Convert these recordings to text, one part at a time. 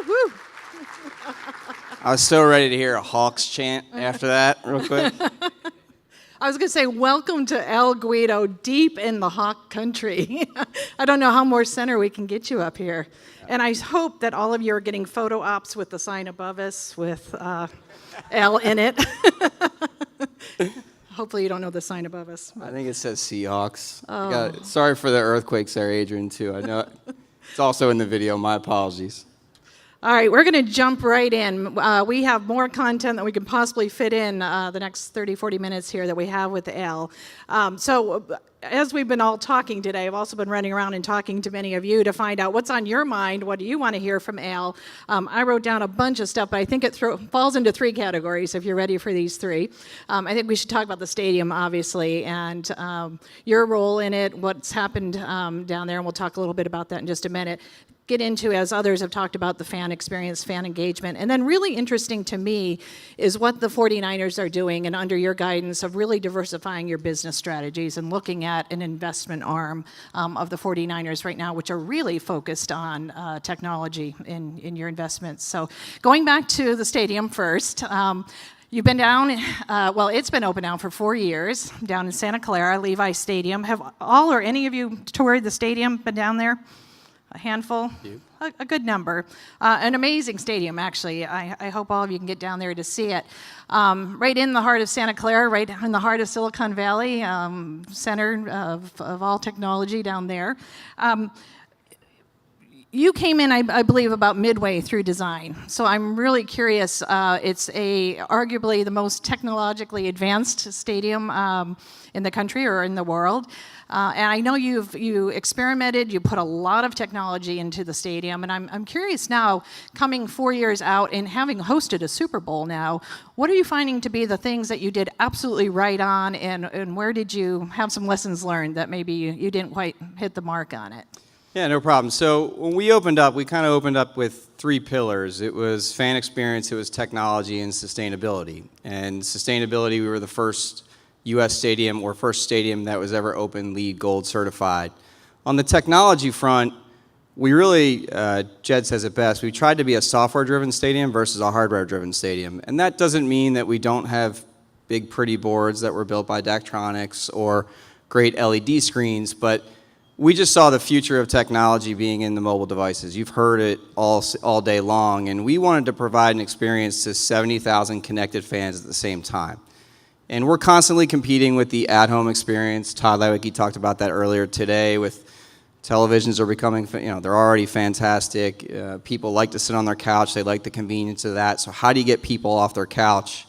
Woo. I was so ready to hear a Hawks chant after that, real quick. I was going to say, welcome to El Guido, deep in the Hawk country. I don't know how more center we can get you up here. And I hope that all of you are getting photo ops with the sign above us with L in it. Hopefully you don't know the sign above us. I think it says Seahawks. Sorry for the earthquakes there, Adrian, too. I know it's also in the video. My apologies. All right, we're going to jump right in. We have more content than we can possibly fit in the next 30, 40 minutes here that we have with Al. So as we've been all talking today, I've also been running around and talking to many of you to find out what's on your mind, what do you want to hear from Al. I wrote down a bunch of stuff, but I think it falls into three categories if you're ready for these three. I think we should talk about the stadium, obviously, and your role in it, what's happened down there, and we'll talk a little bit about that in just a minute. Get into, as others have talked about, the fan experience, fan engagement. And then really interesting to me is what the 49ers are doing and under your guidance of really diversifying your business strategies and looking at an investment arm of the 49ers right now, which are really focused on technology in your investments. So going back to the stadium first, you've been down, it's been open now for 4 years, down in Santa Clara, Levi Stadium. Have all or any of you toured the stadium, been down there? A handful? A good number. An amazing stadium, actually. I hope all of you can get down there to see it. Right in the heart of Santa Clara, right in the heart of Silicon Valley, center of all technology down there. You came in, I believe, about midway through design. So I'm really curious. It's arguably the most technologically advanced stadium in the country or in the world. And I know you experimented, you put a lot of technology into the stadium, and I'm curious now, coming 4 years out and having hosted a Super Bowl now, what are you finding to be the things that you did absolutely right on, and where did you have some lessons learned that maybe you didn't quite hit the mark on it? Yeah, no problem. So when we opened up, we kind of opened up with 3 pillars. It was fan experience, it was technology, and sustainability. And sustainability, we were the first U.S. stadium or first stadium that was ever open LEED Gold certified. On the technology front, we really, Jed says it best, we tried to be a software-driven stadium versus a hardware-driven stadium. And that doesn't mean that we don't have big, pretty boards that were built by Daktronics or great LED screens, but we just saw the future of technology being in the mobile devices. You've heard it all day long, and we wanted to provide an experience to 70,000 connected fans at the same time. And we're constantly competing with the at-home experience. Todd Lewicki talked about that earlier today with televisions are becoming, they're already fantastic. People like to sit on their couch. They like the convenience of that. So how do you get people off their couch?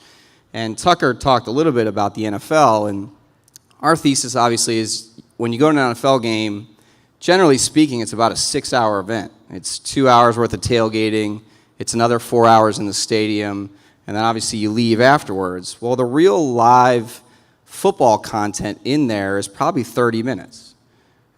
And Tucker talked a little bit about the NFL, and our thesis obviously is when you go to an NFL game, generally speaking, it's about a 6-hour event. It's 2 hours worth of tailgating. It's another 4 hours in the stadium. And then obviously you leave afterwards. Well, the real live football content in there is probably 30 minutes.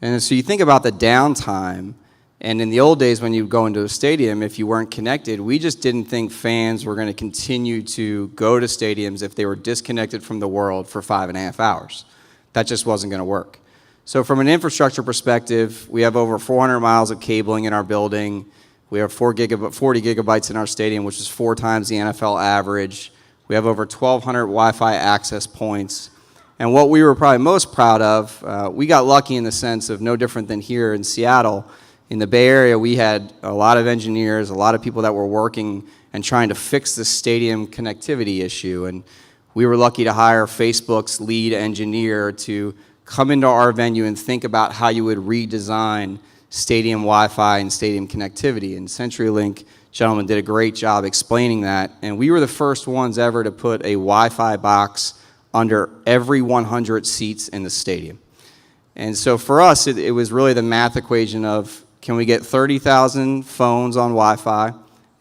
And so you think about the downtime, and in the old days when you go into a stadium, if you weren't connected, we just didn't think fans were going to continue to go to stadiums if they were disconnected from the world for 5.5 hours. That just wasn't going to work. So from an infrastructure perspective, we have over 400 miles of cabling in our building. We have 40 gigabytes in our stadium, which is 4 times the NFL average. We have over 1,200 Wi-Fi access points. And what we were probably most proud of, we got lucky in the sense of no different than here in Seattle. In the Bay Area, we had a lot of engineers, a lot of people that were working and trying to fix the stadium connectivity issue. And we were lucky to hire Facebook's lead engineer to come into our venue and think about how you would redesign stadium Wi-Fi and stadium connectivity. And CenturyLink gentlemen did a great job explaining that. And we were the first ones ever to put a Wi-Fi box under every 100 seats in the stadium. And so for us, it was really the math equation of, can we get 30,000 phones on Wi-Fi,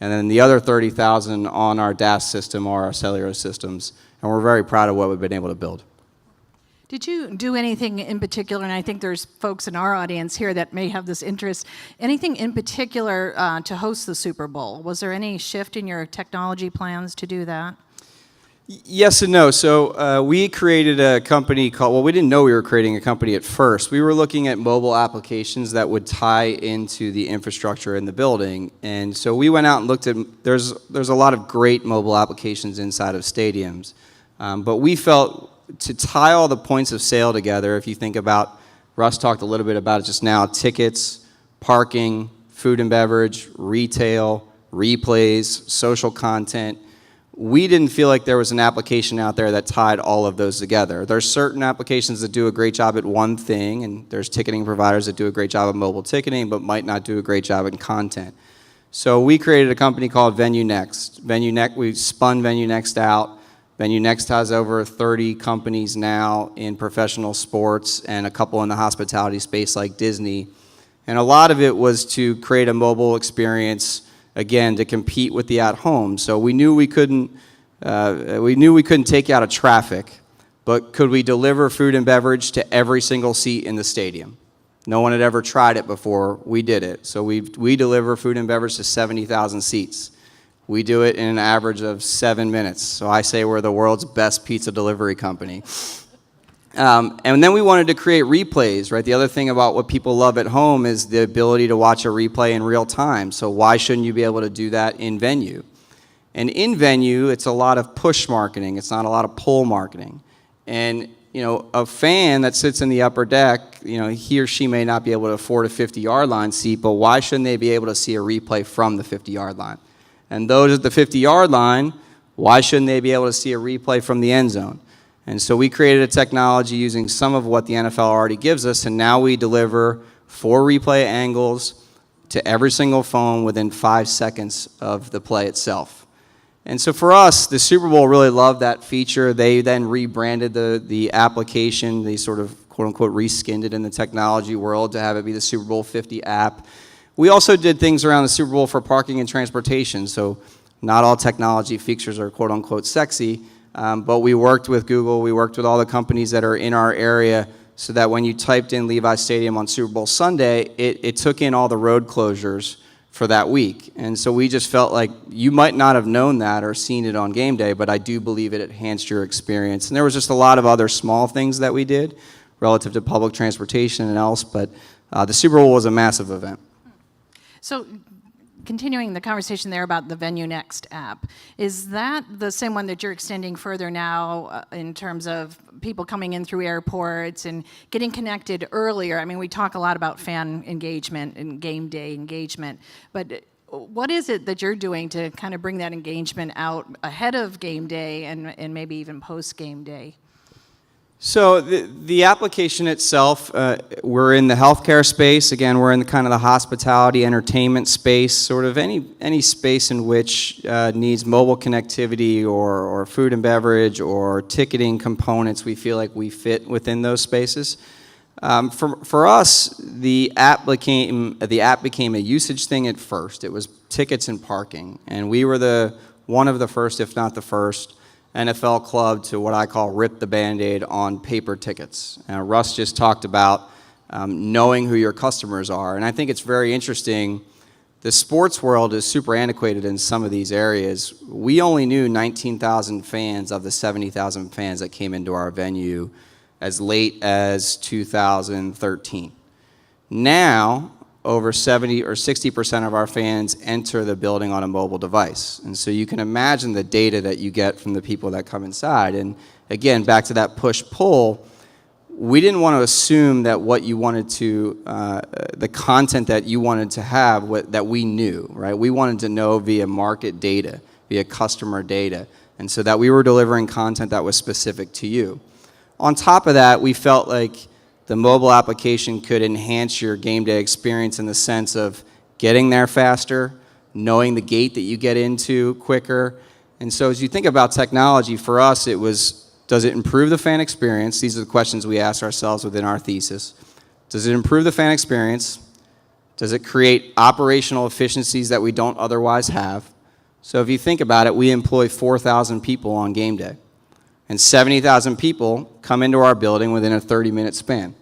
and then the other 30,000 on our DAS system or our cellular systems. And we're very proud of what we've been able to build. Did you do anything in particular, and I think there's folks in our audience here that may have this interest, anything in particular to host the Super Bowl? Was there any shift in your technology plans to do that? Yes and no. So we created a company called, well, we didn't know we were creating a company at first. We were looking at mobile applications that would tie into the infrastructure in the building. And so we went out and looked at, there's a lot of great mobile applications inside of stadiums. But we felt to tie all the points of sale together, if you think about, Russ talked a little bit about it just now, tickets, parking, food and beverage, retail, replays, social content. We didn't feel like there was an application out there that tied all of those together. There's certain applications that do a great job at one thing, and there's ticketing providers that do a great job at mobile ticketing, but might not do a great job in content. So we created a company called VenueNext. We spun VenueNext out. VenueNext has over 30 companies now in professional sports and a couple in the hospitality space like Disney. And a lot of it was to create a mobile experience, again, to compete with the at-home. So we knew we couldn't take you out of traffic, but could we deliver food and beverage to every single seat in the stadium? No one had ever tried it before. We did it. So we deliver food and beverage to 70,000 seats. We do it in an average of 7 minutes. So I say we're the world's best pizza delivery company. And then we wanted to create replays, right? The other thing about what people love at home is the ability to watch a replay in real time. So why shouldn't you be able to do that in venue? And in venue, it's a lot of push marketing. It's not a lot of pull marketing. And a fan that sits in the upper deck, he or she may not be able to afford a 50-yard line seat, but why shouldn't they be able to see a replay from the 50-yard line? And those at the 50-yard line, why shouldn't they be able to see a replay from the end zone? And so we created a technology using some of what the NFL already gives us, and now we deliver 4 replay angles to every single phone within 5 seconds of the play itself. And so for us, the Super Bowl really loved that feature. They then rebranded the application. They sort of, quote-unquote, reskinned it in the technology world to have it be the Super Bowl 50 app. We also did things around the Super Bowl for parking and transportation. So not all technology features are, quote-unquote, sexy. But we worked with Google, we worked with all the companies that are in our area so that when you typed in Levi Stadium on Super Bowl Sunday, it took in all the road closures for that week. And so we just felt like you might not have known that or seen it on game day, but I do believe it enhanced your experience. And there was just a lot of other small things that we did relative to public transportation and else, but the Super Bowl was a massive event. So continuing the conversation there about the VenueNext app, is that the same one that you're extending further now in terms of people coming in through airports and getting connected earlier? I mean, we talk a lot about fan engagement and game day engagement, but what is it that you're doing to kind of bring that engagement out ahead of game day and maybe even post game day? So the application itself, we're in the healthcare space. Again, we're in kind of the hospitality, entertainment space, sort of any space in which needs mobile connectivity or food and beverage or ticketing components. We feel like we fit within those spaces. For us, the app became a usage thing at first. It was tickets and parking, and we were one of the first, if not the first, NFL club to what I call rip the Band-Aid on paper tickets. Russ just talked about knowing who your customers are, and I think it's very interesting. The sports world is super antiquated in some of these areas. We only knew 19,000 fans of the 70,000 fans that came into our venue as late as 2013. Now, over 70 or 60% of our fans enter the building on a mobile device. And so you can imagine the data that you get from the people that come inside. And again, back to that push-pull, we didn't want to assume that what you wanted to, the content that you wanted to have, that we knew, right? We wanted to know via market data, via customer data, and so that we were delivering content that was specific to you. On top of that, we felt like the mobile application could enhance your game day experience in the sense of getting there faster, knowing the gate that you get into quicker. And so as you think about technology, for us it was, does it improve the fan experience? These are the questions we asked ourselves within our thesis. Does it improve the fan experience? Does it create operational efficiencies that we don't otherwise have? So if you think about it, we employ 4,000 people on game day. And 70,000 people come into our building within a 30-minute span.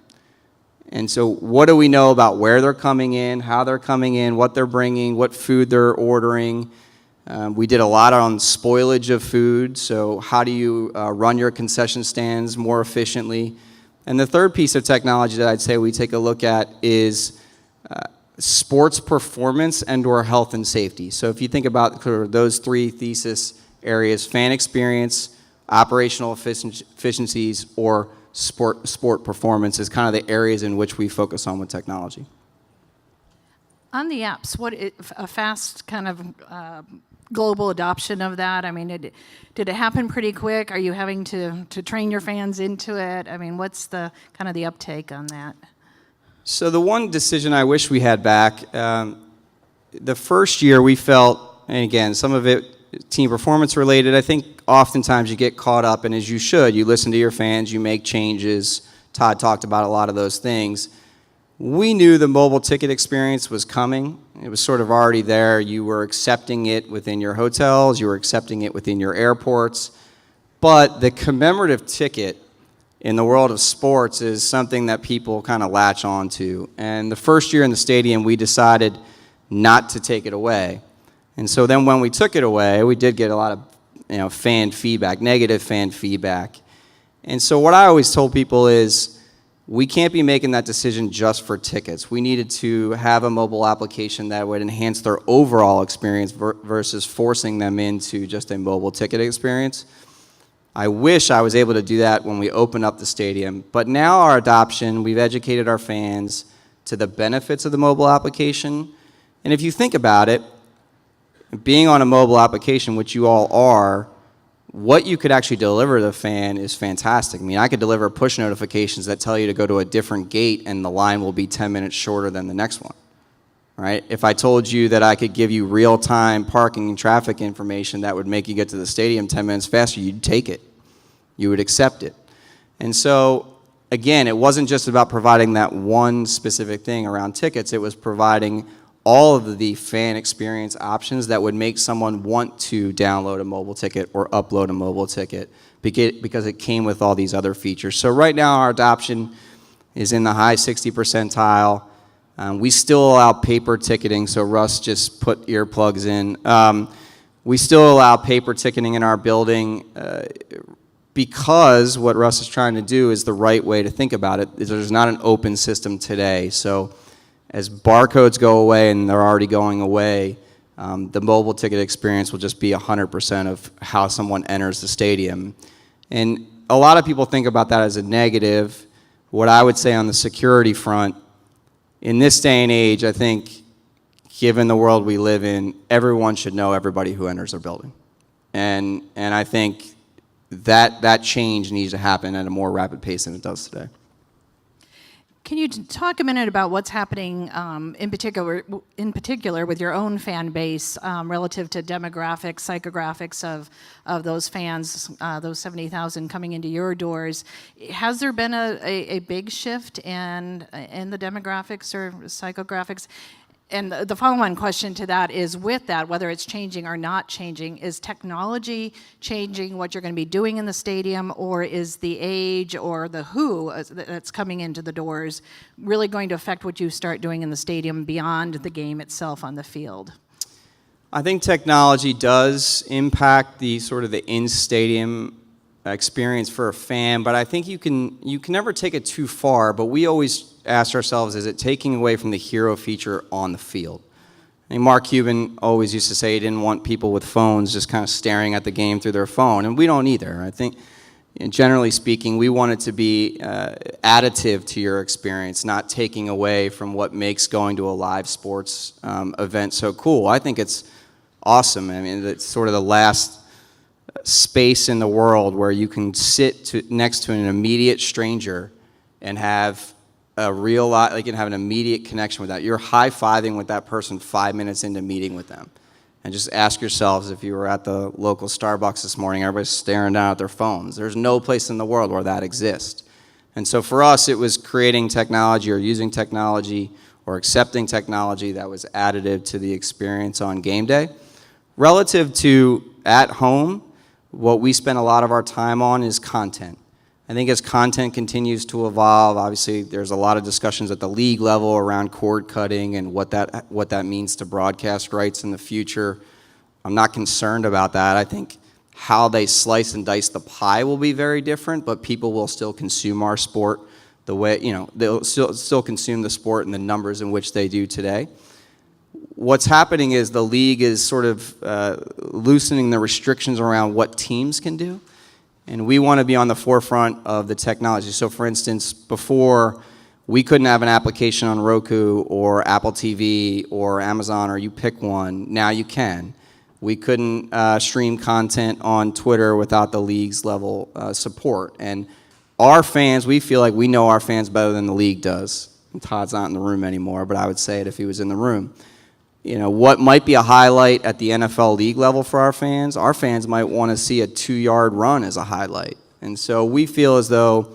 And so what do we know about where they're coming in, how they're coming in, what they're bringing, what food they're ordering? We did a lot on spoilage of food, so how do you run your concession stands more efficiently? And the third piece of technology that I'd say we take a look at is sports performance and/or health and safety. So if you think about sort of those three thesis areas, fan experience, operational efficiencies, or sport performance is kind of the areas in which we focus on with technology. On the apps, a fast kind of global adoption of that? I mean, did it happen pretty quick? Are you having to train your fans into it? I mean, what's the kind of the uptake on that? So the one decision I wish we had back, the first year we felt, and again, some of it team performance related, I think oftentimes you get caught up, and as you should, you listen to your fans, you make changes. Todd talked about a lot of those things. We knew the mobile ticket experience was coming. It was sort of already there. You were accepting it within your hotels, you were accepting it within your airports, but the commemorative ticket in the world of sports is something that people kind of latch on to. And the first year in the stadium, we decided not to take it away. And so then when we took it away, we did get a lot of fan feedback, negative fan feedback. And so what I always told people is, we can't be making that decision just for tickets. We needed to have a mobile application that would enhance their overall experience versus forcing them into just a mobile ticket experience. I wish I was able to do that when we opened up the stadium, but now our adoption, we've educated our fans to the benefits of the mobile application. And if you think about it, being on a mobile application, which you all are, what you could actually deliver to the fan is fantastic. I mean, I could deliver push notifications that tell you to go to a different gate and the line will be 10 minutes shorter than the next one, right? If I told you that I could give you real-time parking and traffic information that would make you get to the stadium 10 minutes faster, you'd take it. You would accept it. And so, again, it wasn't just about providing that one specific thing around tickets. It was providing all of the fan experience options that would make someone want to download a mobile ticket or upload a mobile ticket because it came with all these other features. So right now our adoption is in the high 60 percentile. We still allow paper ticketing, so Russ just put earplugs in. We still allow paper ticketing in our building because what Russ is trying to do is the right way to think about it. There's not an open system today. So as barcodes go away, and they're already going away, the mobile ticket experience will just be 100% of how someone enters the stadium. And a lot of people think about that as a negative. What I would say on the security front, in this day and age, I think, given the world we live in, everyone should know everybody who enters their building. And I think that change needs to happen at a more rapid pace than it does today. Can you talk a minute about what's happening in particular with your own fan base relative to demographics, psychographics of those fans, those 70,000 coming into your doors? Has there been a big shift in the demographics or psychographics? And the follow-on question to that is, with that, whether it's changing or not changing, is technology changing what you're going to be doing in the stadium, or is the age or the who that's coming into the doors really going to affect what you start doing in the stadium beyond the game itself on the field? I think technology does impact the sort of the in-stadium experience for a fan, but I think you can never take it too far. But we always ask ourselves, is it taking away from the hero feature on the field? I mean, Mark Cuban always used to say he didn't want people with phones just kind of staring at the game through their phone, and we don't either. I think, generally speaking, we want it to be additive to your experience, not taking away from what makes going to a live sports event so cool. I think it's awesome. I mean, it's sort of the last space in the world where you can sit next to an immediate stranger and have a real lot, like, you can have an immediate connection with that. You're high-fiving with that person 5 minutes into meeting with them. And just ask yourselves, if you were at the local Starbucks this morning, everybody's staring down at their phones. There's no place in the world where that exists. And so for us, it was creating technology or using technology or accepting technology that was additive to the experience on game day. Relative to at home, what we spend a lot of our time on is content. I think as content continues to evolve, obviously there's a lot of discussions at the league level around cord cutting and what that means to broadcast rights in the future. I'm not concerned about that. I think how they slice and dice the pie will be very different, but people will still consume our sport the way, they'll still consume the sport in the numbers in which they do today. What's happening is the league is sort of loosening the restrictions around what teams can do, and we want to be on the forefront of the technology. So for instance, before, we couldn't have an application on Roku or Apple TV or Amazon, or you pick one. Now you can. We couldn't stream content on Twitter without the league's level support. And our fans, we feel like we know our fans better than the league does. And Todd's not in the room anymore, but I would say it if he was in the room. What might be a highlight at the NFL league level for our fans might want to see a 2-yard run as a highlight. And so we feel as though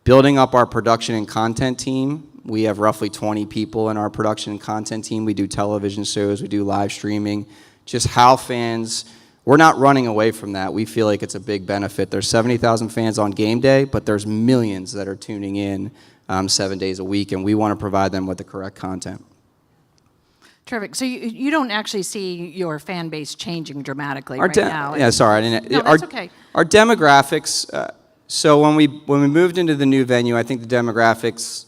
building up our production and content team, we have roughly 20 people in our production and content team. We do television shows, we do live streaming. Just how fans, we're not running away from that. We feel like it's a big benefit. There's 70,000 fans on game day, but there's millions that are tuning in 7 days a week, and we want to provide them with the correct content. Terrific. So you don't actually see your fan base changing dramatically right now? Yeah, sorry, I didn't. No, that's okay. Our demographics. So when we moved into the new venue, I think the demographics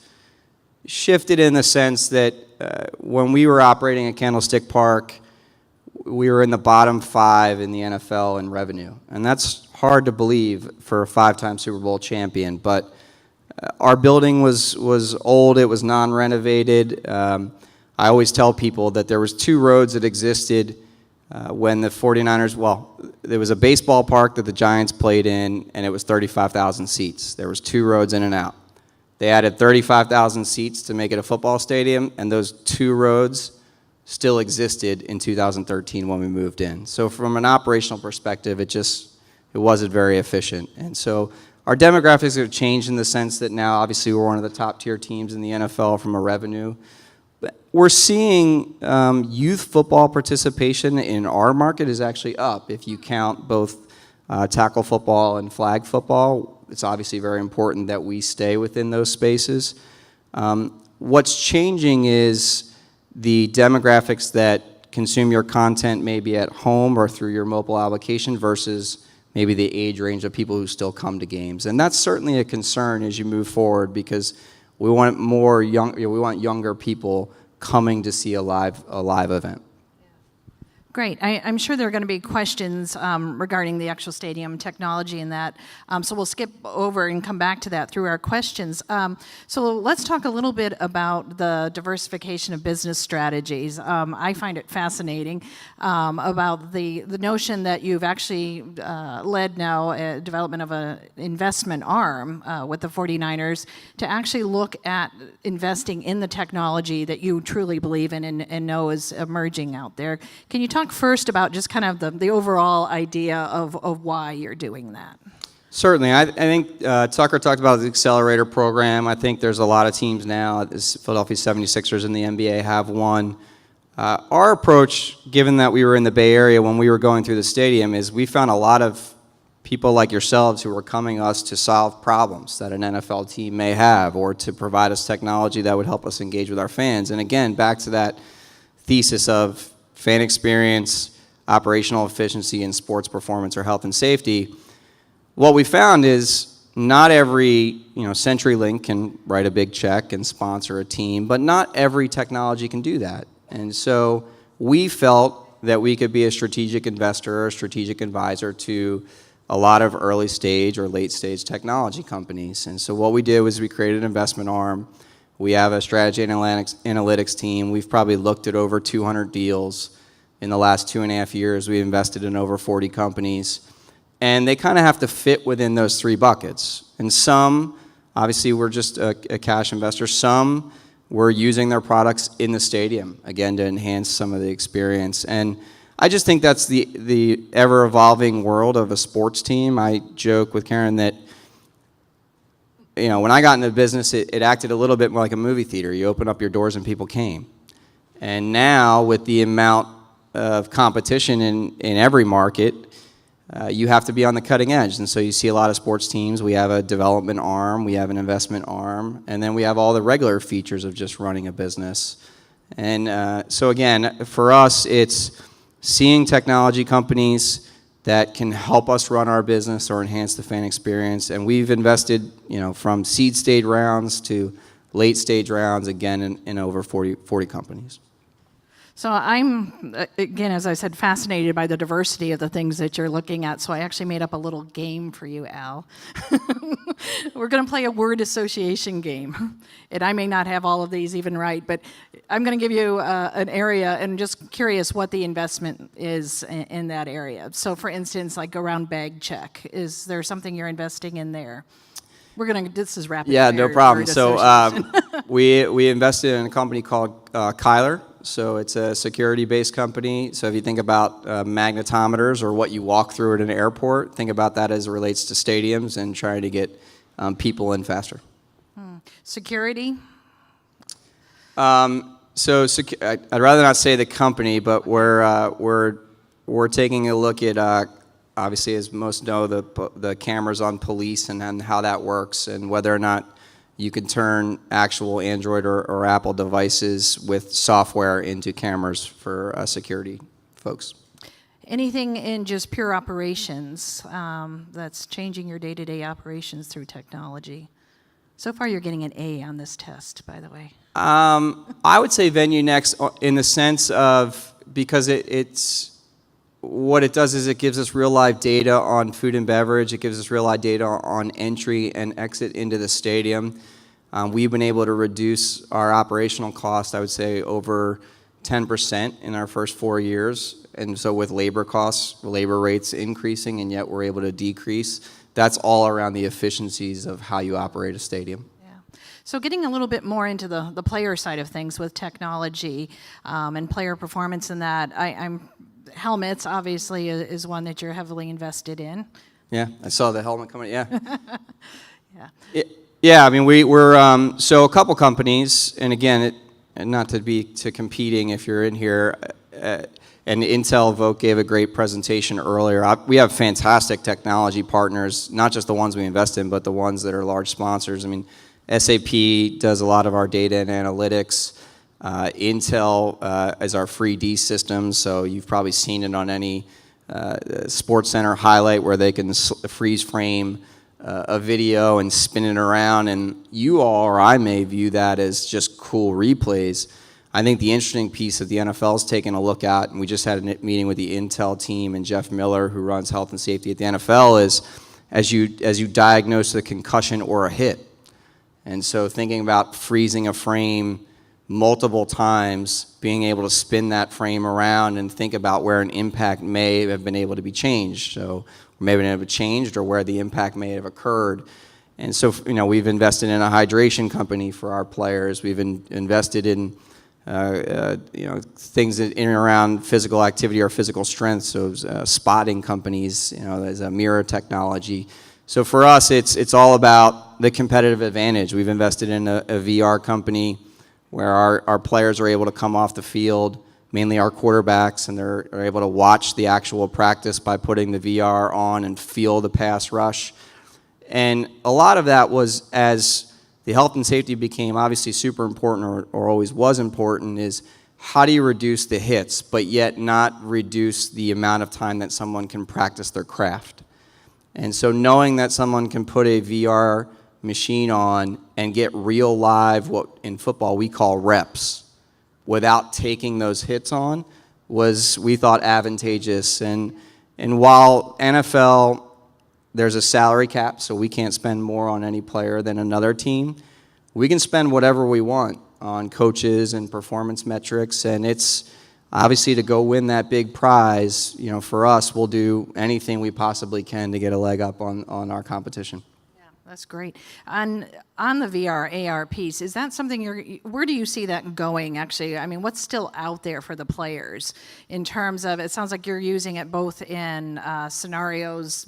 shifted in the sense that when we were operating at Candlestick Park, we were in the bottom 5 in the NFL in revenue, and that's hard to believe for a 5-time Super Bowl champion. But our building was old; it was non-renovated. I always tell people that there was 2 roads that existed when the 49ers. Well, there was a baseball park that the Giants played in, and it was 35,000 seats. There was 2 roads in and out. They added 35,000 seats to make it a football stadium, and those 2 roads still existed in 2013 when we moved in. So from an operational perspective, it wasn't very efficient. And so our demographics have changed in the sense that now obviously we're one of the top tier teams in the NFL from a revenue. But we're seeing youth football participation in our market is actually up. If you count both tackle football and flag football, it's obviously very important that we stay within those spaces. What's changing is the demographics that consume your content maybe at home or through your mobile application versus maybe the age range of people who still come to games. And that's certainly a concern as you move forward, because we want younger people coming to see a live event. Great. I'm sure there are going to be questions regarding the actual stadium technology and that, so we'll skip over and come back to that through our questions. So let's talk a little bit about the diversification of business strategies. I find it fascinating about the notion that you've actually led now a development of an investment arm with the 49ers to actually look at investing in the technology that you truly believe in and know is emerging out there. Can you talk first about just kind of the overall idea of why you're doing that? Certainly. I think Tucker talked about the accelerator program. I think there's a lot of teams now, Philadelphia 76ers and the NBA have one. Our approach, given that we were in the Bay Area when we were going through the stadium, is we found a lot of people like yourselves who were coming to us to solve problems that an NFL team may have or to provide us technology that would help us engage with our fans. And again, back to that thesis of fan experience, operational efficiency, and sports performance or health and safety. What we found is not every CenturyLink can write a big check and sponsor a team, but not every technology can do that. And so we felt that we could be a strategic investor or a strategic advisor to a lot of early stage or late stage technology companies. And so what we did was we created an investment arm. We have a strategy and analytics team. We've probably looked at over 200 deals. In the last 2.5 years, we invested in over 40 companies. And they kind of have to fit within those 3 buckets. And some, obviously, we're just a cash investor. Some, we're using their products in the stadium, again, to enhance some of the experience. And I just think that's the ever-evolving world of a sports team. I joke with Karen that when I got into the business, it acted a little bit more like a movie theater. You open up your doors and people came. And now, with the amount of competition in every market, you have to be on the cutting edge. And so you see a lot of sports teams. We have a development arm, we have an investment arm, and then we have all the regular features of just running a business. And so again, for us, it's seeing technology companies that can help us run our business or enhance the fan experience. And we've invested, from seed stage rounds to late stage rounds, again, in over 40 companies. So I'm, again, as I said, fascinated by the diversity of the things that you're looking at. So I actually made up a little game for you, Al. We're going to play a word association game. And I may not have all of these even right, but I'm going to give you an area and just curious what the investment is in that area. So for instance, like around bag check, is there something you're investing in there? This is rapid fire. Yeah, no problem. Word So association. we invested in a company called Kyler. So it's a security-based company. So if you think about magnetometers or what you walk through at an airport, think about that as it relates to stadiums and trying to get people in faster. Security? I'd rather not say the company, but we're taking a look at obviously, as most know, the cameras on police and how that works, and whether or not you can turn actual Android or Apple devices with software into cameras for security folks. Anything in just pure operations that's changing your day-to-day operations through technology? So far, you're getting an A on this test, by the way. I would say VenueNext in the sense of, because it's what it does is it gives us real live data on food and beverage. It gives us real live data on entry and exit into the stadium. We've been able to reduce our operational cost, I would say, over 10% in our first 4 years. And so with labor costs, labor rates increasing, and yet we're able to decrease. That's all around the efficiencies of how you operate a stadium. So getting a little bit more into the player side of things with technology and player performance in that, helmets, obviously, is one that you're heavily invested in. Yeah, I saw the helmet coming. Yeah. Yeah. Yeah, I mean, we're so a couple companies, and again, not to be competing if you're in here, and Intel Voke gave a great presentation earlier. We have fantastic technology partners, not just the ones we invest in, but the ones that are large sponsors. I mean, SAP does a lot of our data and analytics. Intel is our 3D system, so you've probably seen it on any Sports Center highlight where they can freeze frame a video and spin it around, and you all or I may view that as just cool replays. I think the interesting piece that the NFL's taken a look at, and we just had a meeting with the Intel team and Jeff Miller, who runs health and safety at the NFL, is as you diagnose a concussion or a hit. And so thinking about freezing a frame multiple times, being able to spin that frame around and think about where an impact may have been able to be changed. So maybe it have changed or where the impact may have occurred. And so, we've invested in a hydration company for our players. We've invested in, things in and around physical activity or physical strength. So spotting companies, there's a mirror technology. So for us, it's all about the competitive advantage. We've invested in a VR company where our players are able to come off the field, mainly our quarterbacks, and they're able to watch the actual practice by putting the VR on and feel the pass rush. And a lot of that was, as the health and safety became obviously super important, or always was important, is how do you reduce the hits, but yet not reduce the amount of time that someone can practice their craft. And so knowing that someone can put a VR machine on and get real live, what in football we call reps, without taking those hits on, was, we thought, advantageous. And while NFL, there's a salary cap, so we can't spend more on any player than another team, we can spend whatever we want on coaches and performance metrics, and it's obviously to go win that big prize. For us, we'll do anything we possibly can to get a leg up on our competition. That's great. On the VR, AR piece, is that something where do you see that going, actually? I mean, what's still out there for the players in terms of, it sounds like you're using it both in scenarios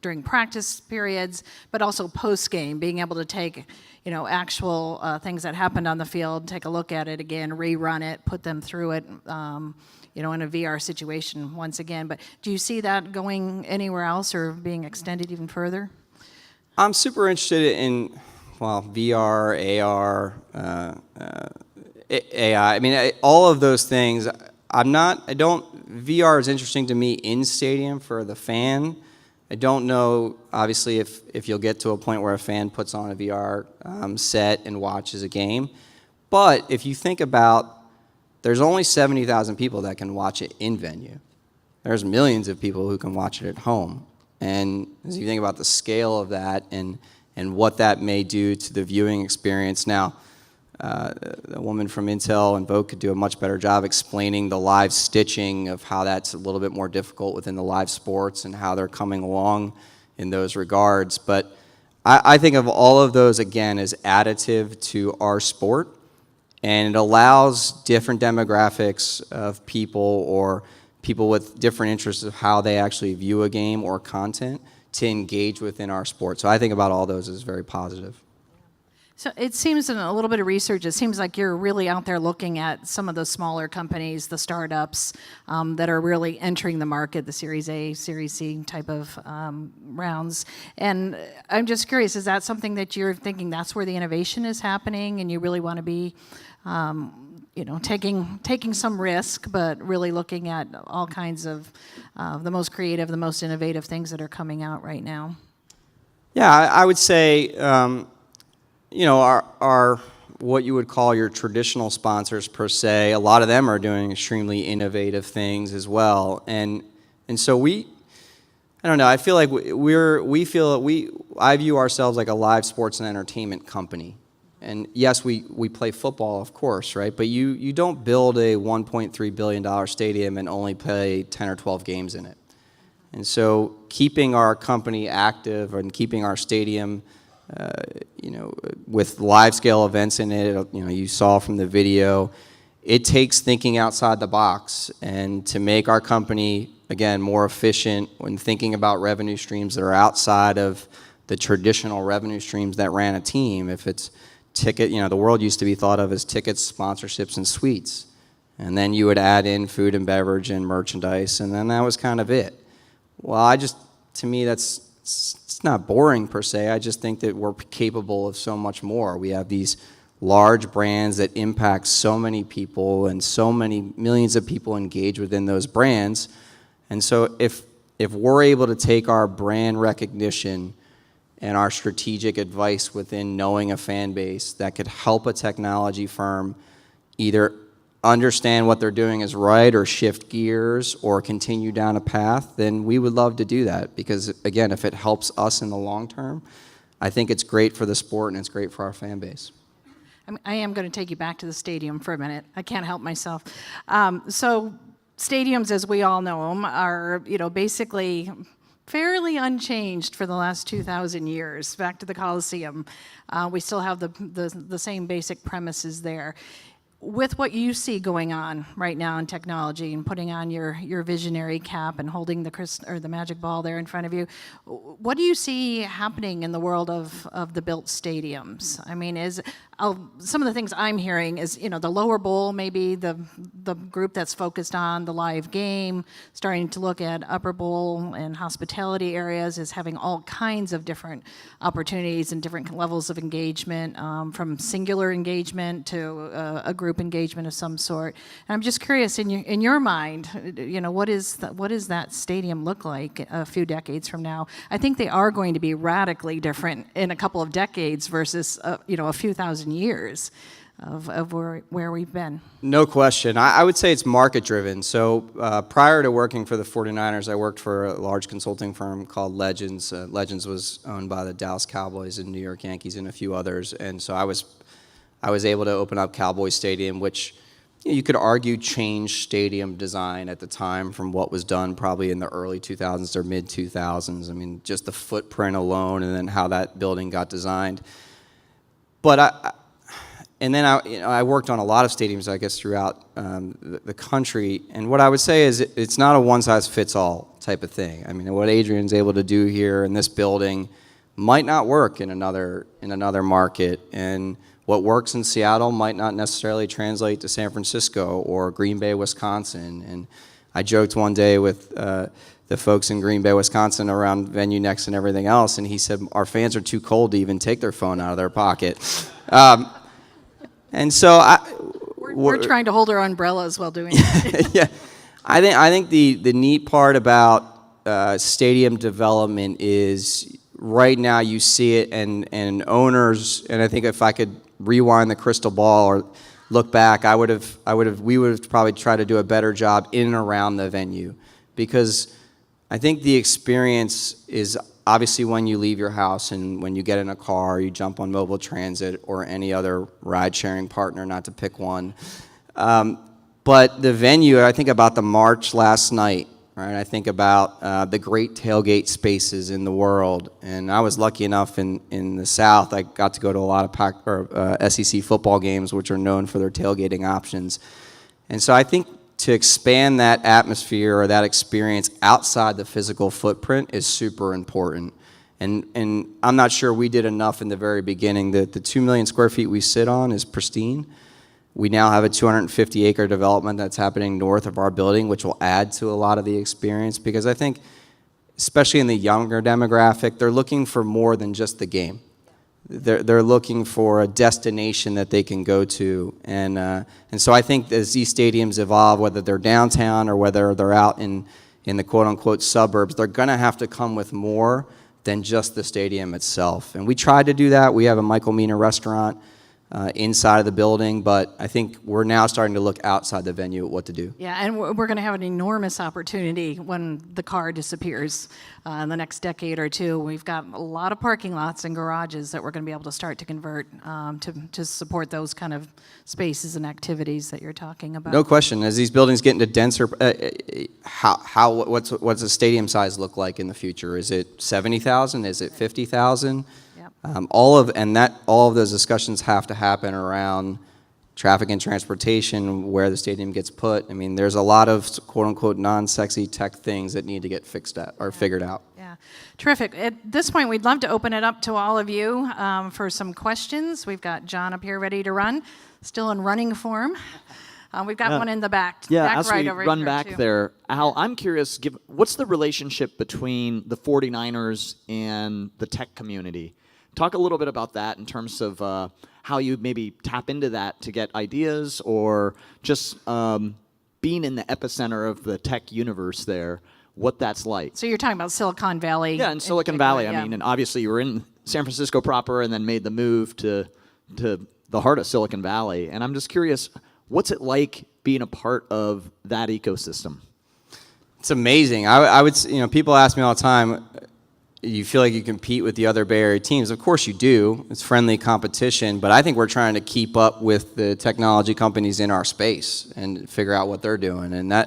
during practice periods, but also post-game, being able to take, actual things that happened on the field, take a look at it again, rerun it, put them through it, in a VR situation once again. But do you see that going anywhere else or being extended even further? I'm super interested in, VR, AR, AI. I mean, all of those things, VR is interesting to me in stadium for the fan. I don't know, obviously, if you'll get to a point where a fan puts on a VR set and watches a game. But if you think about, there's only 70,000 people that can watch it in venue. There's millions of people who can watch it at home. And as you think about the scale of that and what that may do to the viewing experience, now, the woman from Intel and Vogue could do a much better job explaining the live stitching of how that's a little bit more difficult within the live sports and how they're coming along in those regards. But I think of all of those, again, as additive to our sport, and it allows different demographics of people or people with different interests of how they actually view a game or content to engage within our sport. So I think about all those as very positive. So it seems in a little bit of research, it seems like you're really out there looking at some of the smaller companies, the startups that are really entering the market, the Series A, Series C type of rounds. And I'm just curious, is that something that you're thinking that's where the innovation is happening and you really want to be taking some risk, but really looking at all kinds of the most creative, the most innovative things that are coming out right now? Yeah, I would say, our what you would call your traditional sponsors per se, a lot of them are doing extremely innovative things as well. And so I don't know, I feel like I view ourselves like a live sports and entertainment company. And yes, we play football, of course, right? But you don't build a $1.3 billion stadium and only play 10 or 12 games in it. And so keeping our company active and keeping our stadium, with live scale events in it, you saw from the video, it takes thinking outside the box. And to make our company, again, more efficient when thinking about revenue streams that are outside of the traditional revenue streams that ran a team, if it's ticket, the world used to be thought of as tickets, sponsorships, and suites. And then you would add in food and beverage and merchandise, and then that was kind of it. Well, to me, it's not boring per se. I just think that we're capable of so much more. We have these large brands that impact so many people, and so many millions of people engage within those brands. And so if we're able to take our brand recognition and our strategic advice within knowing a fan base that could help a technology firm either understand what they're doing is right or shift gears or continue down a path, then we would love to do that. Because, again, if it helps us in the long term, I think it's great for the sport and it's great for our fan base. I am going to take you back to the stadium for a minute. I can't help myself. So stadiums, as we all know them, are basically fairly unchanged for the last 2,000 years. Back to the Coliseum, we still have the same basic premises there. With what you see going on right now in technology and putting on your visionary cap and holding the magic ball there in front of you, what do you see happening in the world of the built stadiums? I mean, some of the things I'm hearing is, the lower bowl, maybe the group that's focused on the live game, starting to look at upper bowl and hospitality areas is having all kinds of different opportunities and different levels of engagement, from singular engagement to a group engagement of some sort. And I'm just curious, in your mind, what does that stadium look like a few decades from now? I think they are going to be radically different in a couple of decades versus a few thousand years of where we've been. No question. I would say it's market driven. So prior to working for the 49ers, I worked for a large consulting firm called Legends. Legends was owned by the Dallas Cowboys and New York Yankees and a few others. And so I was able to open up Cowboy Stadium, which you could argue changed stadium design at the time from what was done probably in the early 2000s or mid 2000s. I mean, just the footprint alone and then how that building got designed. But I worked on a lot of stadiums, I guess, throughout the country. And what I would say is it's not a one-size-fits-all type of thing. I mean, what Adrian's able to do here in this building might not work in another market. And what works in Seattle might not necessarily translate to San Francisco or Green Bay, Wisconsin. And I joked one day with the folks in Green Bay, Wisconsin around Venue Next and everything else, and he said, our fans are too cold to even take their phone out of their pocket. And so We're We're trying to hold our umbrellas while doing it. Yeah, I think the neat part about stadium development is right now you see it, and owners, and I think if I could rewind the crystal ball or look back, we would have probably tried to do a better job in and around the venue, because I think the experience is obviously when you leave your house and when you get in a car, you jump on mobile transit or any other ride-sharing partner, not to pick one. But the venue, I think about the march last night, right? I think about the great tailgate spaces in the world. And I was lucky enough in the South, I got to go to a lot of SEC football games, which are known for their tailgating options. And so I think to expand that atmosphere or that experience outside the physical footprint is super important. And I'm not sure we did enough in the very beginning. The 2 million square feet we sit on is pristine. We now have a 250-acre development that's happening north of our building, which will add to a lot of the experience, because I think, especially in the younger demographic, they're looking for more than just the game. They're looking for a destination that they can go to, and so I think as these stadiums evolve, whether they're downtown or whether they're out in the quote-unquote suburbs, they're going to have to come with more than just the stadium itself. And we tried to do that. We have a Michael Mina restaurant inside of the building, but I think we're now starting to look outside the venue at what to do. Yeah, and we're going to have an enormous opportunity when the car disappears in the next decade or two. We've got a lot of parking lots and garages that we're going to be able to start to convert to support those kind of spaces and activities that you're talking about. No question. As these buildings get into denser, what's a stadium size look like in the future? Is it 70,000? Is it 50,000? All of those discussions have to happen around traffic and transportation, where the stadium gets put. I mean, there's a lot of quote-unquote non-sexy tech things that need to get fixed out or figured out. Yeah, terrific. At this point, we'd love to open it up to all of you for some questions. We've got John up here ready to run, still in running form. We've got one in the back. As right we over run here back too. there, Al, I'm curious, what's the relationship between the 49ers and the tech community? Talk a little bit about that in terms of how you maybe tap into that to get ideas, or just being in the epicenter of the tech universe there, what that's like. So you're talking about Silicon Valley. Yeah, in Silicon Valley. Yeah. I mean, and obviously you were in San Francisco proper and then made the move to the heart of Silicon Valley. And I'm just curious, what's it like being a part of that ecosystem? It's amazing. I would, people ask me all the time, you feel like you compete with the other Bay Area teams. Of course you do. It's friendly competition, but I think we're trying to keep up with the technology companies in our space and figure out what they're doing. And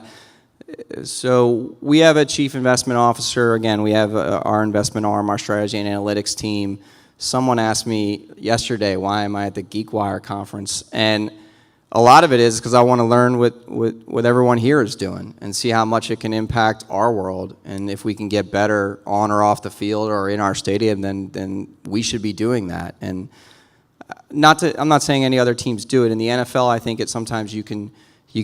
so we have a chief investment officer. Again, we have our investment arm, our strategy and analytics team. Someone asked me yesterday, why am I at the GeekWire conference? And a lot of it is because I want to learn what everyone here is doing and see how much it can impact our world. And if we can get better on or off the field or in our stadium, then we should be doing that. And I'm not saying any other teams do it. In the NFL, I think sometimes you can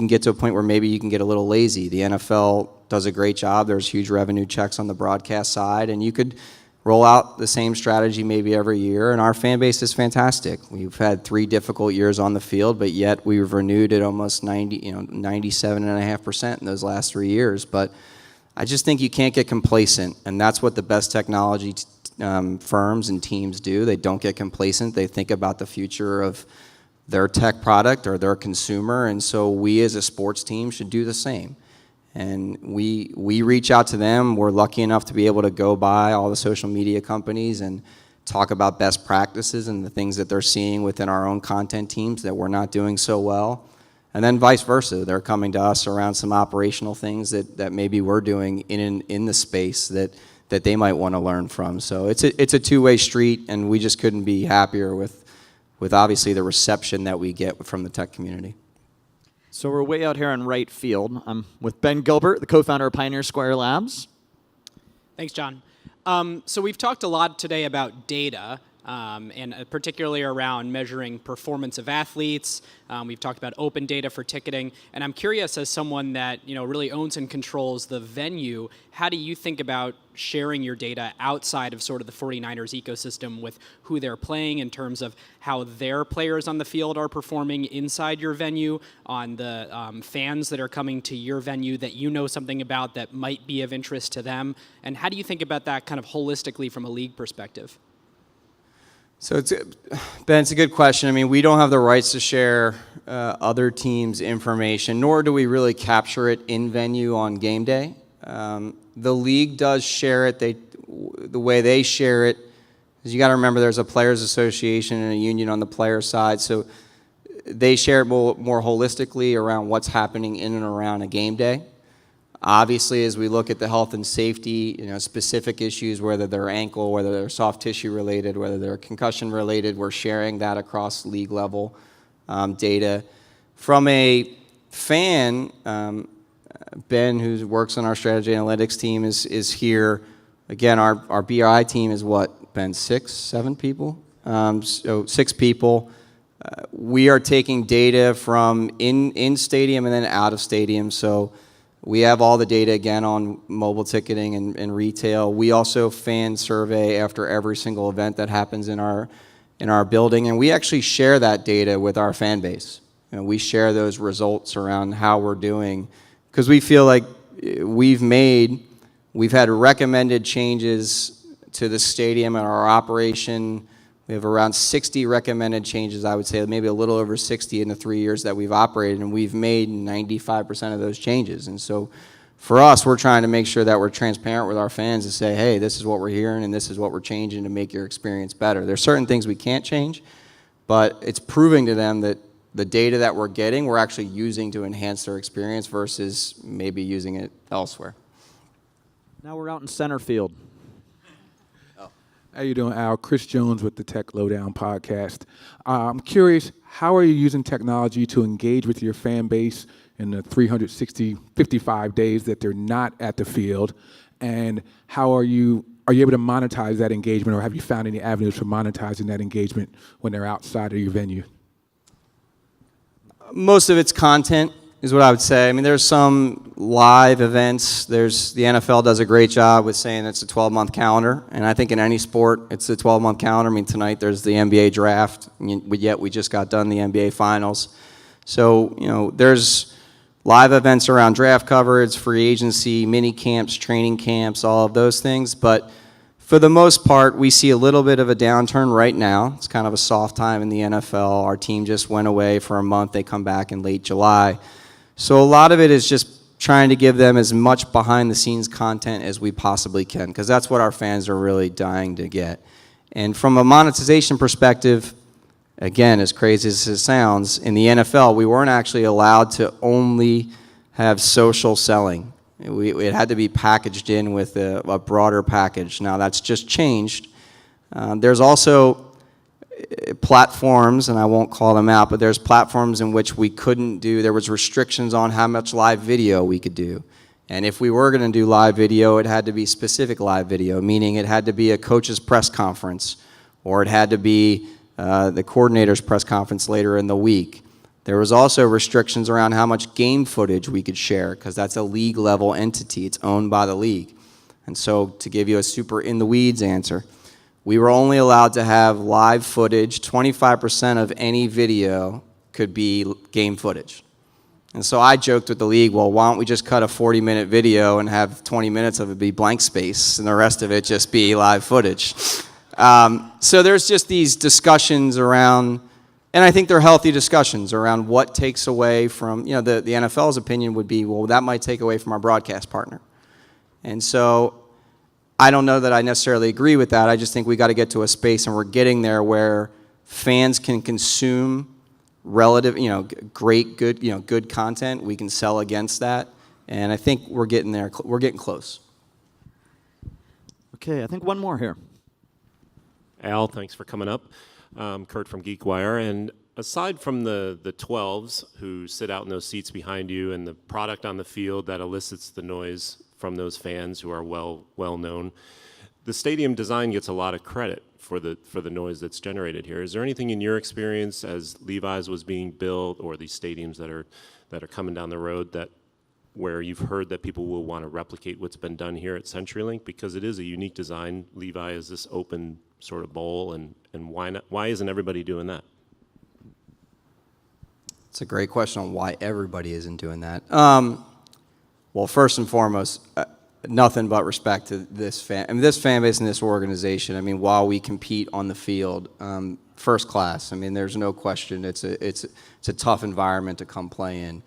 get to a point where maybe you can get a little lazy. The NFL does a great job. There's huge revenue checks on the broadcast side, and you could roll out the same strategy maybe every year, and our fan base is fantastic. We've had 3 difficult years on the field, but yet we've renewed at almost 97.5% in those last 3 years. But I just think you can't get complacent, and that's what the best technology firms and teams do. They don't get complacent. They think about the future of their tech product or their consumer, and so we as a sports team should do the same. And we reach out to them. We're lucky enough to be able to go by all the social media companies and talk about best practices and the things that they're seeing within our own content teams that we're not doing so well. And then vice versa. They're coming to us around some operational things that maybe we're doing in the space that they might want to learn from. So it's a two-way street, and we just couldn't be happier with obviously the reception that we get from the tech community. So we're way out here in right field. I'm with Ben Gilbert, the co-founder of Pioneer Square Labs. Thanks, John. So we've talked a lot today about data, and particularly around measuring performance of athletes. We've talked about open data for ticketing, and I'm curious, as someone that really owns and controls the venue, how do you think about sharing your data outside of sort of the 49ers ecosystem with who they're playing in terms of how their players on the field are performing inside your venue, on the fans that are coming to your venue that you know something about that might be of interest to them? And how do you think about that kind of holistically from a league perspective? So, Ben, it's a good question. I mean, we don't have the rights to share other teams' information, nor do we really capture it in venue on game day. The league does share it. The way they share it is, you got to remember, there's a players' association and a union on the player side, so they share it more holistically around what's happening in and around a game day. Obviously, as we look at the health and safety, specific issues, whether they're ankle, whether they're soft tissue related, whether they're concussion related, we're sharing that across league level data. From a fan, Ben, who works on our strategy analytics team, is here. Again, our BI team is what, Ben, 6, 7 people? So 6 people. We are taking data from in stadium and then out of stadium. So we have all the data, again, on mobile ticketing and retail. We also fan survey after every single event that happens in our building, and we actually share that data with our fan base. We share those results around how we're doing, because we feel like we've had recommended changes to the stadium and our operation. We have around 60 recommended changes, I would say, maybe a little over 60 in the 3 years that we've operated, and we've made 95% of those changes. And so for us, we're trying to make sure that we're transparent with our fans to say, hey, this is what we're hearing and this is what we're changing to make your experience better. There's certain things we can't change, but it's proving to them that the data that we're getting, we're actually using to enhance their experience versus maybe using it elsewhere. Now we're out in center field. How you doing, Al? Chris Jones with the Tech Lowdown podcast. I'm curious, how are you using technology to engage with your fan base in the 55 days that they're not at the field? And how are you able to monetize that engagement, or have you found any avenues for monetizing that engagement when they're outside of your venue? Most of it's content, is what I would say. I mean, there's some live events. The NFL does a great job with saying it's a 12-month calendar, and I think in any sport, it's a 12-month calendar. I mean, tonight there's the NBA draft, yet we just got done the NBA finals. So, there's live events around draft coverage, free agency, mini camps, training camps, all of those things. But for the most part, we see a little bit of a downturn right now. It's kind of a soft time in the NFL. Our team just went away for a month. They come back in late July. So a lot of it is just trying to give them as much behind-the-scenes content as we possibly can, because that's what our fans are really dying to get. And from a monetization perspective, again, as crazy as it sounds, in the NFL, we weren't actually allowed to only have social selling. It had to be packaged in with a broader package. Now, that's just changed. There's also platforms, and I won't call them out, but there's platforms in which we couldn't do, there was restrictions on how much live video we could do. And if we were going to do live video, it had to be specific live video, meaning it had to be a coach's press conference, or it had to be the coordinator's press conference later in the week. There was also restrictions around how much game footage we could share, because that's a league-level entity. It's owned by the league. And so, to give you a super in-the-weeds answer, we were only allowed to have live footage. 25% of any video could be game footage. And so I joked with the league, well, why don't we just cut a 40-minute video and have 20 minutes of it be blank space and the rest of it just be live footage? So there's just these discussions around, and I think they're healthy discussions around what takes away from, the NFL's opinion would be, well, that might take away from our broadcast partner. And so I don't know that I necessarily agree with that. I just think we got to get to a space, and we're getting there, where fans can consume relative, great, good content. We can sell against that, and I think we're getting there. We're getting close. Okay, I think one more here. Al, thanks for coming up. Kurt from GeekWire. And aside from the 12s who sit out in those seats behind you and the product on the field that elicits the noise from those fans who are well known, the stadium design gets a lot of credit for the noise that's generated here. Is there anything in your experience as Levi's was being built, or these stadiums that are coming down the road, that where you've heard that people will want to replicate what's been done here at CenturyLink, because it is a unique design? Levi is this open sort of bowl, and why isn't everybody doing that? It's a great question on why everybody isn't doing that. Well, first and foremost, nothing but respect to this fan base and this organization. I mean, while we compete on the field, first class. I mean, there's no question. It's a tough environment to come play in.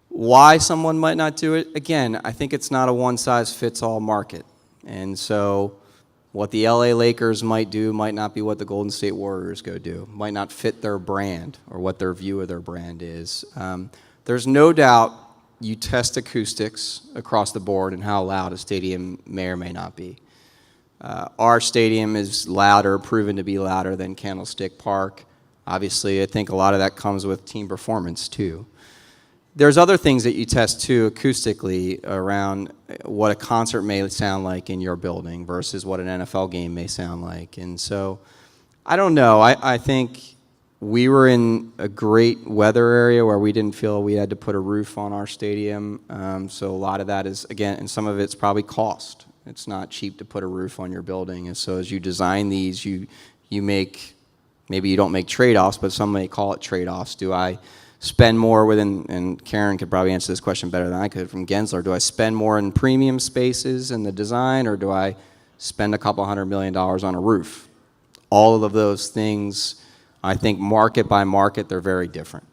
Why someone might not do it? Again, I think it's not a one-size-fits-all market, and so what the LA Lakers might do might not be what the Golden State Warriors go do. Might not fit their brand or what their view of their brand is. There's no doubt you test acoustics across the board and how loud a stadium may or may not be. Our stadium is louder, proven to be louder than Candlestick Park. Obviously, I think a lot of that comes with team performance too. There's other things that you test too acoustically around what a concert may sound like in your building versus what an NFL game may sound like. And so, I don't know. I think we were in a great weather area where we didn't feel we had to put a roof on our stadium. So a lot of that is, again, and some of it's probably cost. It's not cheap to put a roof on your building. And so as you design these, you make, maybe you don't make trade-offs, but some may call it trade-offs. Do I spend more within, and Karen could probably answer this question better than I could from Gensler, do I spend more in premium spaces in the design, or do I spend a couple $100 million on a roof? All of those things, I think market by market, they're very different.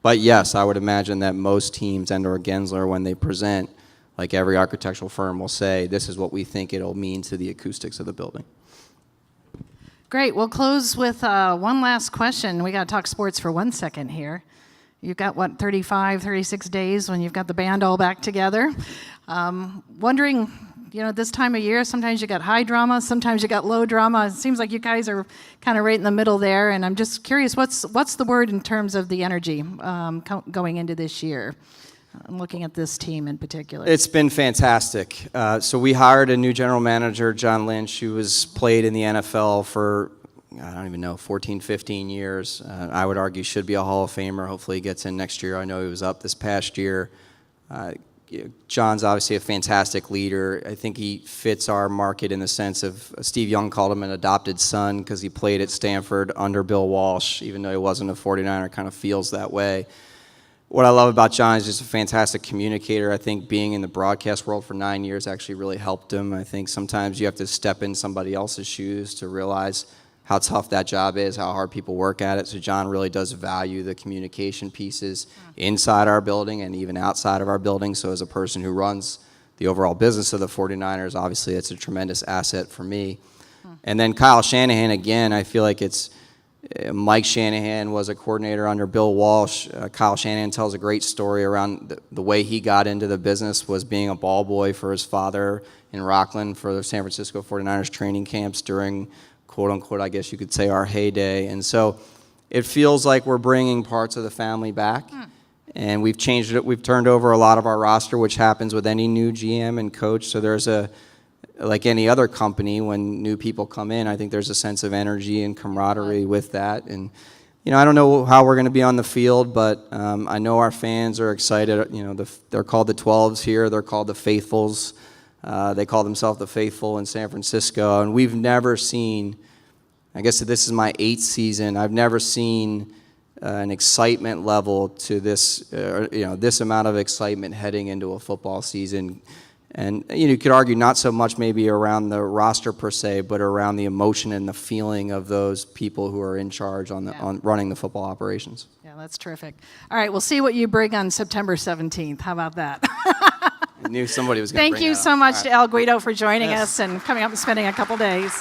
But yes, I would imagine that most teams and/or Gensler, when they present, like every architectural firm will say, this is what we think it'll mean to the acoustics of the building. Great. We'll close with one last question. We got to talk sports for 1 second here. You've got, 35, 36 days when you've got the band all back together. Wondering, this time of year, sometimes you got high drama, sometimes you got low drama. It seems like you guys are kind of right in the middle there, and I'm just curious, what's the word in terms of the energy going into this year? I'm looking at this team in particular. It's been fantastic. So we hired a new general manager, John Lynch, who has played in the NFL for, I don't even know, 14, 15 years. I would argue should be a Hall of Famer. Hopefully he gets in next year. I know he was up this past year. John's obviously a fantastic leader. I think he fits our market in the sense of, Steve Young called him an adopted son because he played at Stanford under Bill Walsh, even though he wasn't a 49er, kind of feels that way. What I love about John is just a fantastic communicator. I think being in the broadcast world for 9 years actually really helped him. I think sometimes you have to step in somebody else's shoes to realize how tough that job is, how hard people work at it. So John really does value the communication pieces inside our building and even outside of our building. So as a person who runs the overall business of the 49ers, obviously it's a tremendous asset for me. And then Kyle Shanahan, again, I feel like it's, Mike Shanahan was a coordinator under Bill Walsh. Kyle Shanahan tells a great story around the way he got into the business was being a ball boy for his father in Rockland for the San Francisco 49ers training camps during, quote unquote, I guess you could say, our heyday. And so it feels like we're bringing parts of the family back. And we've changed it. We've turned over a lot of our roster, which happens with any new GM and coach. So there's like any other company, when new people come in, I think there's a sense of energy and camaraderie with that. And, I don't know how we're going to be on the field, but I know our fans are excited. They're called the 12s here. They're called the Faithfuls. They call themselves the Faithful in San Francisco. And we've never seen, I guess this is my 8th season, I've never seen an excitement level to this, this amount of excitement heading into a football season. And you could argue not so much maybe around the roster per se, but around the emotion and the feeling of those people who are in charge on running the football operations. Yeah, that's terrific. All right, we'll see what you bring on September 17th. How about that? I knew somebody was going to bring Thank you that so up. much All to right. El Guido for joining us and coming up and spending a couple days.